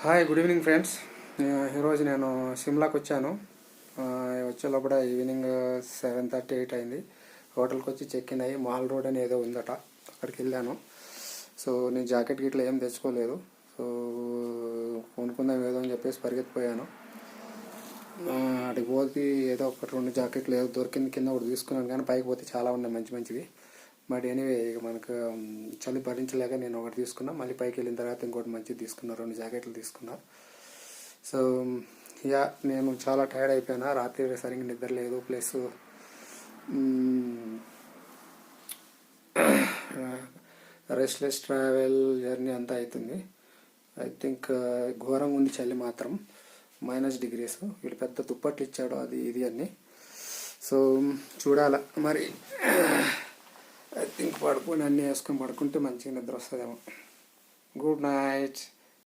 Hi, good evening friends. ఈరోజు నేను సిమ్లాకి వచ్చాను. వచ్చే లోపల ఈవినింగ్ 7:30, 8 అయింది. హోటల్కి వచ్చి చెక్ ఇన్ అయ్యి మాల్ రోడ్ అని ఏదో ఉందట, అక్కడికి వెళ్ళాను. సో నేను జాకెట్ గిట్లా ఏం తెచ్చుకోలేదు. సో కొనుక్కుందాం ఏదో అని చెప్పేసి పరిగెత్తిపోయాను. అటుకు పోతే ఏదో ఒకటి 2 జాకెట్లు ఏదో దొరికింది, కింద ఒకటి తీసుకున్నాను. కానీ పైకి పోతే చాలా ఉన్నాయి మంచి మంచివి. బట్ ఎనీవే, ఇక మనకు చలి భరించలేక నేను ఒకటి తీసుకున్నా. మళ్ళీ పైకి వెళ్ళిన తర్వాత ఇంకోటి మంచిది తీసుకున్నా, 2 జాకెట్లు తీసుకున్నా. సో నేను చాలా టైర్డ్ అయిపోయినా. రాత్రి సరిగ్గా నిద్ర లేదు. ప్లస్ రెస్ట్లెస్ ట్రావెల్ జర్నీ అంతా అవుతుంది. ఐ థింక్ ఘోరంగా ఉంది చలి మాత్రం. -డిగ్రీస్. వీళ్ళు పెద్ద దుప్పట్లు ఇచ్చాడు, అది ఇది అన్నీ. సో చూడాల మరి. ఐ థింక్ పడుకొని అన్నీ వేసుకొని పడుకుంటే మంచిగా నిద్ర వస్తుందేమో. Good night.